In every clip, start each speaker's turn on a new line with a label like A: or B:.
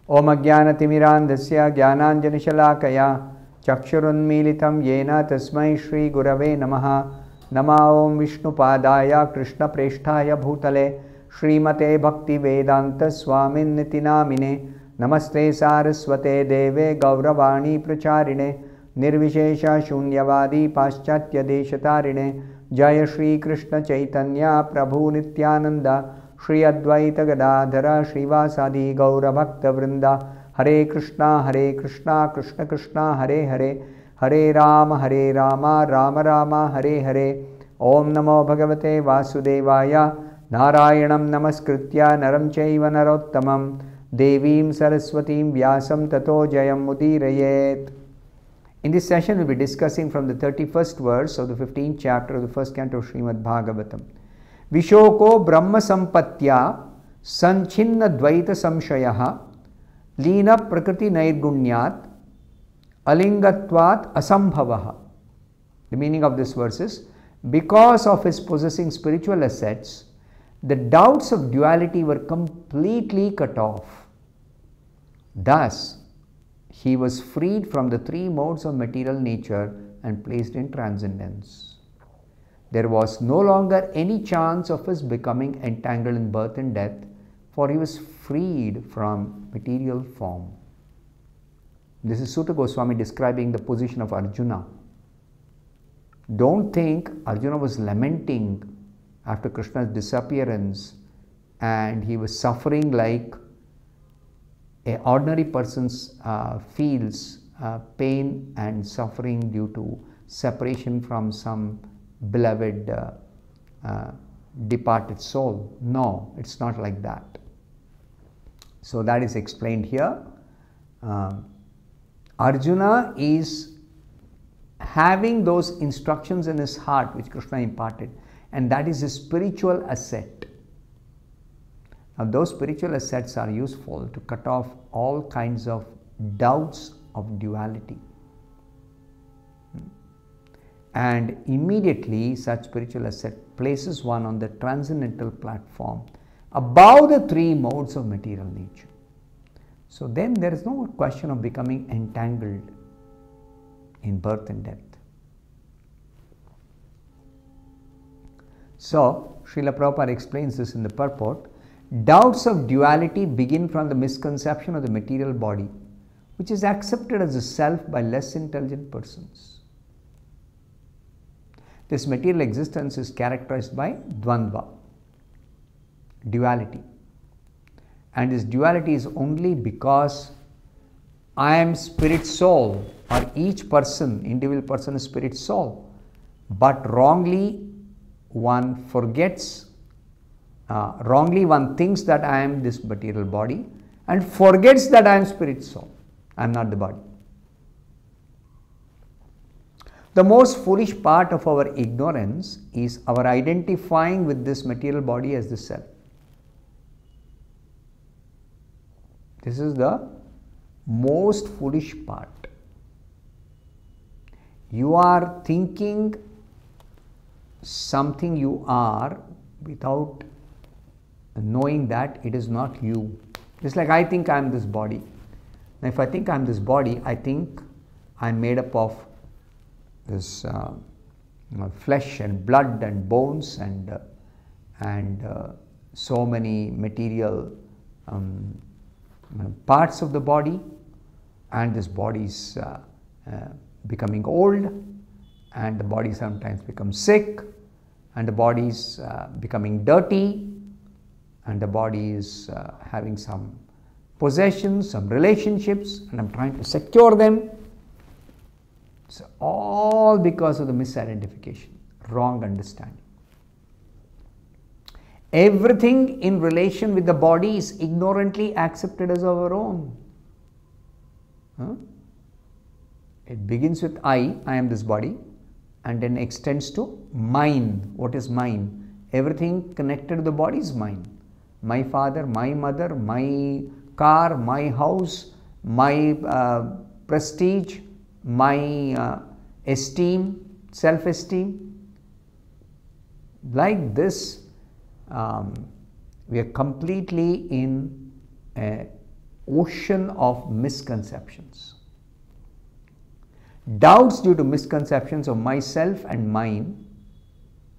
A: Om Ajnanatimirandhasya Jnananjanashalakaya Chakshurunmilitam Yena Tasmai Shri Gurave Namaha. Nama Om Vishnupadaya Krishna Presthaya Bhutale Srimate Bhaktivedanta Swamin Nitinamine. Namaste Saraswate Deve Gauravani Pracharine Nirvishesha Shunyavadi Paschatya Deshatarine. Jaya Shri Krishna Chaitanya Prabhu Nityananda Shri Advaita Gadadhara Srivasadi Gaura Bhakta Vrinda. Hare Krishna Krishna Krishna Hare Hare Hare Rama Rama Rama Hare Hare. Om Namo Bhagavate Vasudevaya. Narayanam Namaskritya Naram Chaiva Narottamam Devim Saraswatim Vyasam Tato Jayam Mudirayet. In this session, we will be discussing from the 31st verse of the 15th chapter of the first canto of Srimad Bhagavatam. Vishoko Brahma Sampatya Sanchinna Dvaita Samshayaha Lina Prakriti Nairgunyat Alingatvat Asambhavaha. The meaning of this verse is, because of his possessing spiritual assets, the doubts of duality were completely cut off. Thus, he was freed from the three modes of material nature and placed in transcendence. There was no longer any chance of his becoming entangled in birth and death, for he was freed from material form. This is Sutta Goswami describing the position of Arjuna. Don't think Arjuna was lamenting after Krishna's disappearance and he was suffering like an ordinary person feels pain and suffering due to separation from some beloved departed soul. No, it's not like that. So that is explained here. Arjuna is having those instructions in his heart which Krishna imparted, and that is his spiritual asset. Now those spiritual assets are useful to cut off all kinds of doubts of duality. And immediately such spiritual asset places one on the transcendental platform above the three modes of material nature. So then there is no question of becoming entangled in birth and death. So Srila Prabhupada explains this in the purport. Doubts of duality begin from the misconception of the material body, which is accepted as a self by less intelligent persons. This material existence is characterized by dvandva, duality. And this duality is only because I am spirit soul, or each person, individual person is spirit soul. But wrongly one forgets, wrongly one thinks that I am this material body and forgets that I am spirit soul. I am not the body. The most foolish part of our ignorance is our identifying with this material body as the self. This is the most foolish part. You are thinking something you are without knowing that it is not you. It's like I think I am this body. Now if I think I am this body, I think I am made up of this flesh and blood and bones and so many material parts of the body, and this body is becoming old, and the body sometimes becomes sick, and the body is becoming dirty, and the body is having some possessions, some relationships, and I'm trying to secure them. So all because of the misidentification, wrong understanding. Everything in relation with the body is ignorantly accepted as our own. It begins with I am this body, and then extends to mine. What is mine? Everything connected to the body is mine. My father, my mother, my car, my house, my prestige, my esteem, self-esteem. Like this, we are completely in a ocean of misconceptions. Doubts due to misconceptions of myself and mine,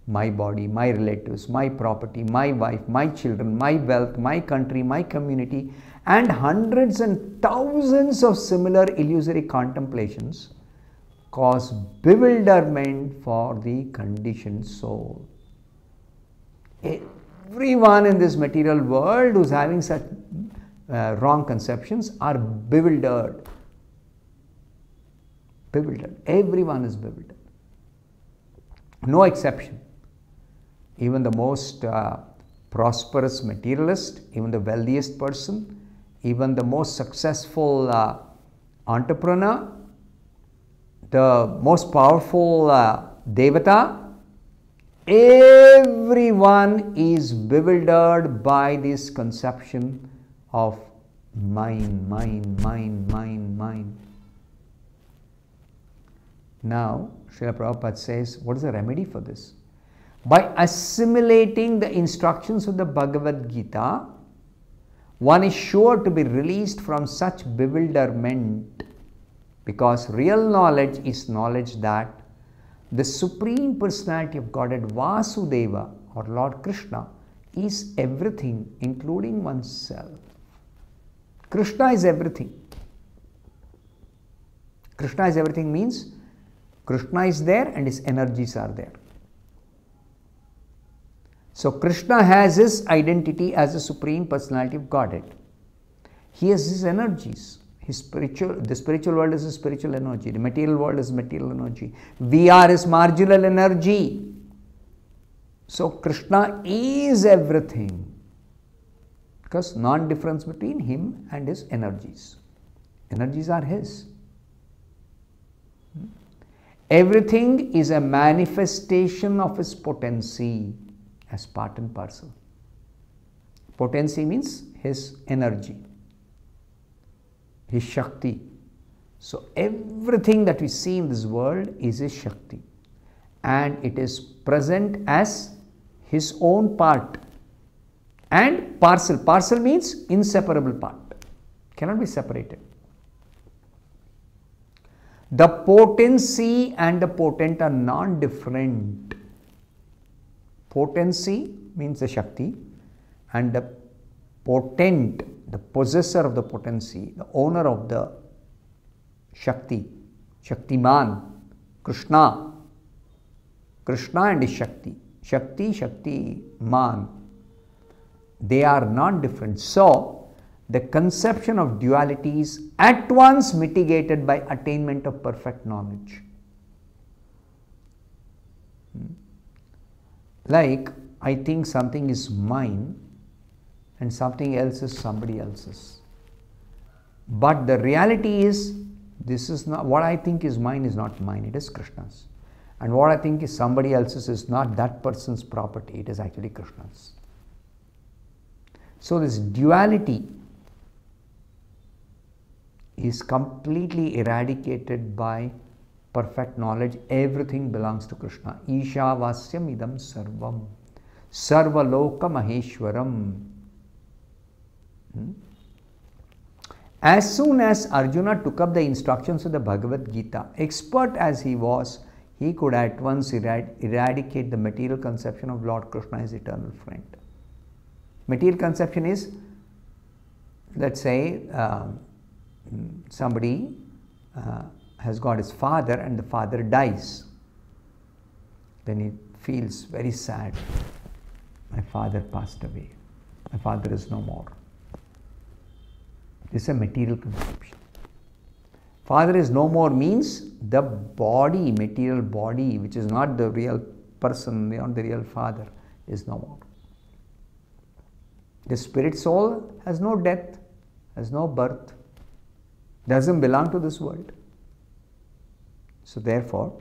A: my body, my relatives, my property, my wife, my children, my wealth, my country, my community, and hundreds and thousands of similar illusory contemplations cause bewilderment for the conditioned soul. Everyone in this material world who is having such wrong conceptions are bewildered. Bewildered. Everyone is bewildered. No exception. Even the most prosperous materialist, even the wealthiest person, even the most successful entrepreneur, the most powerful devata, everyone is bewildered by this conception of mine. Now, Srila Prabhupada says, what is the remedy for this? By assimilating the instructions of the Bhagavad Gita, one is sure to be released from such bewilderment, because real knowledge is knowledge that the Supreme Personality of Godhead Vasudeva or Lord Krishna is everything, including oneself. Krishna is everything. Krishna is everything means Krishna is there and his energies are there. So Krishna has his identity as the Supreme Personality of Godhead. He has his energies. The spiritual world is his spiritual energy. The material world is material energy. We are his marginal energy. So Krishna is everything, because non-difference between him and his energies. Energies are his. Everything is a manifestation of his potency as part and parcel. Potency means his energy, his Shakti. So everything that we see in this world is his Shakti, and it is present as his own part and parcel. Parcel means inseparable part, cannot be separated. The potency and the potent are non-different. Potency means the Shakti, and the potent, the possessor of the potency, the owner of the Shakti, Shaktiman, Krishna. Krishna and his Shakti. Shakti, Man. They are non-different. So, the conception of duality is at once mitigated by attainment of perfect knowledge. Like, I think something is mine and something else is somebody else's. But the reality is, this is not, what I think is mine is not mine, it is Krishna's. And what I think is somebody else's is not that person's property, it is actually Krishna's. So this duality is completely eradicated by perfect knowledge. Everything belongs to Krishna. Ishavasyam idam sarvam. Sarvaloka maheshwaram. As soon as Arjuna took up the instructions of the Bhagavad Gita, expert as he was, he could at once eradicate the material conception of Lord Krishna as eternal friend. Material conception is, let's say, somebody has got his father and the father dies. Then he feels very sad. My father passed away. My father is no more. This is a material conception. Father is no more means the body, material body, which is not the real person, not the real father, is no more. The spirit soul has no death, has no birth, doesn't belong to this world. So therefore,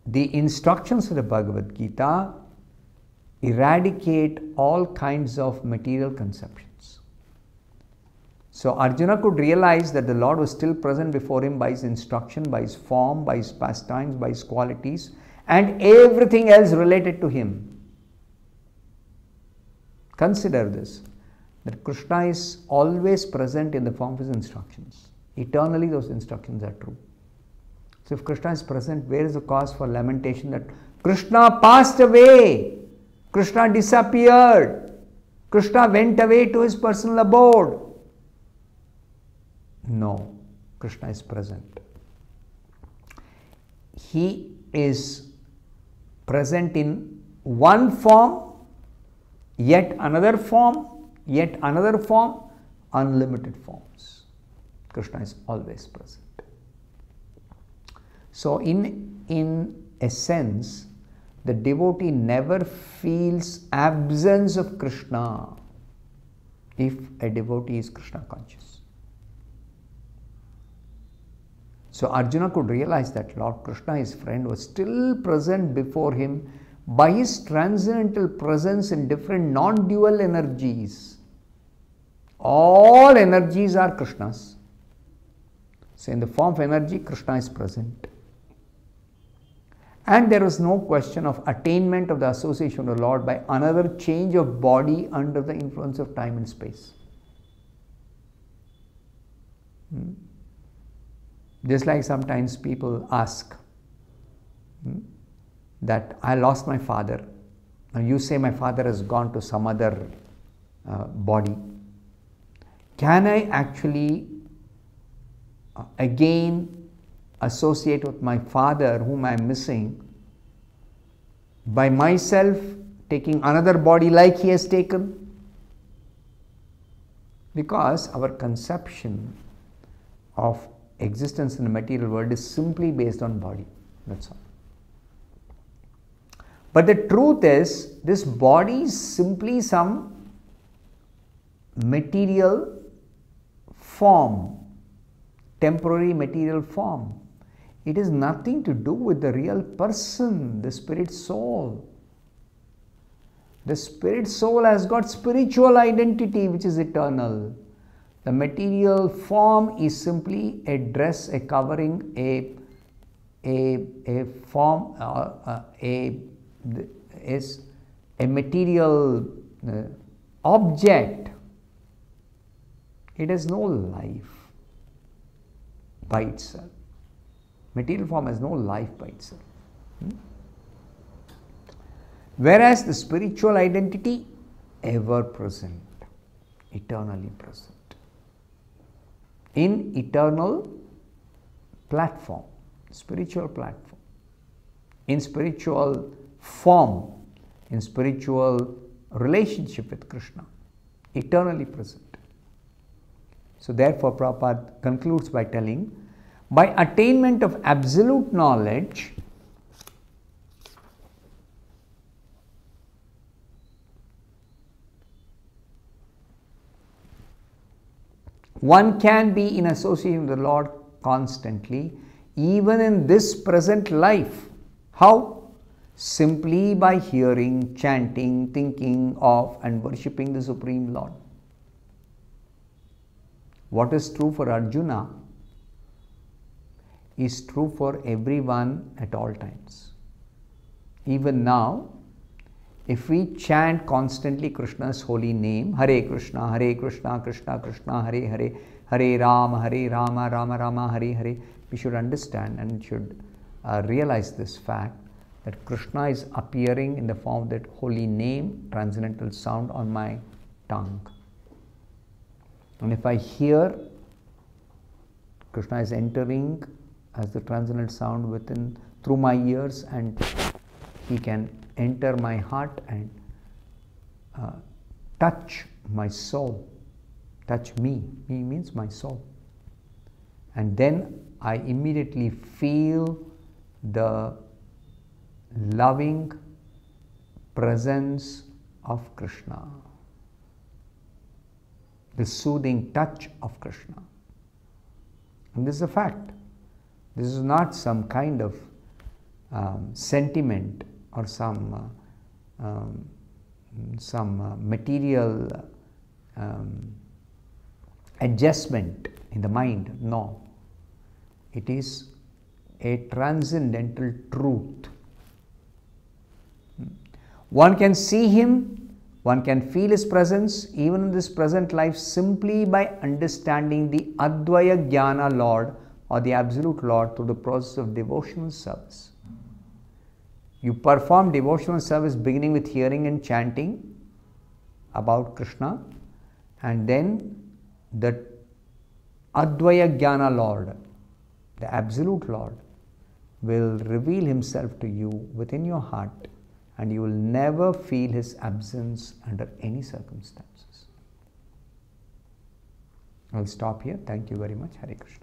A: the instructions of the Bhagavad Gita eradicate all kinds of material conceptions. So Arjuna could realize that the Lord was still present before him by his instruction, by his form, by his pastimes, by his qualities, and everything else related to him. Consider this. that Krishna is always present in the form of his instructions. Eternally those instructions are true. So if Krishna is present, where is the cause for lamentation that Krishna passed away, Krishna disappeared, Krishna went away to his personal abode? No, Krishna is present. He is present in one form, yet another form, yet another form, unlimited forms. Krishna is always present. So in a sense, the devotee never feels absence of Krishna if a devotee is Krishna conscious. So Arjuna could realize that Lord Krishna, his friend, was still present before him by his transcendental presence in different non-dual energies. All energies are Krishna's. So in the form of energy, Krishna is present. And there was no question of attainment of the association of the Lord by another change of body under the influence of time and space. Just like sometimes people ask that I lost my father. Now you say my father has gone to some other body. Can I actually again associate with my father whom I am missing by myself taking another body like he has taken? Because our conception of existence in the material world is simply based on body. That's all. But the truth is, this body is simply some material form, temporary material form. It has nothing to do with the real person, the spirit soul. The spirit soul has got spiritual identity which is eternal. The material form is simply a dress, a covering, a form, is a material object. It has no life by itself. Material form has no life by itself. Whereas the spiritual identity, ever present, eternally present. In eternal platform, spiritual platform, in spiritual form, in spiritual relationship with Krishna, eternally present. So therefore Prabhupada concludes by telling, by attainment of absolute knowledge, one can be in association with the Lord constantly, even in this present life. How? Simply by hearing, chanting, thinking of and worshipping the Supreme Lord. What is true for Arjuna is true for everyone at all times. Even now, if we chant constantly Krishna's holy name, Hare Krishna, Krishna Krishna, Hare Hare, Hare Rama, Rama Rama, Hare Hare, we should understand and should realize this fact that Krishna is appearing in the form of that holy name, transcendental sound on my tongue. And if I hear, Krishna is entering as the transcendental sound within through my ears, and he can enter my heart and touch my soul, touch me. Me means my soul. And then I immediately feel the loving presence of Krishna, the soothing touch of Krishna. And this is a fact. This is not some kind of sentiment or some material adjustment in the mind. No. It is a transcendental truth. One can see him One can feel His presence even in this present life simply by understanding the Advaya Jnana Lord or the Absolute Lord through the process of devotional service. You perform devotional service beginning with hearing and chanting about Krishna, and then the Advaya Jnana Lord, the Absolute Lord, will reveal Himself to you within your heart, and you will never feel His absence under any circumstances. I'll stop here. Thank you very much. Hare Krishna.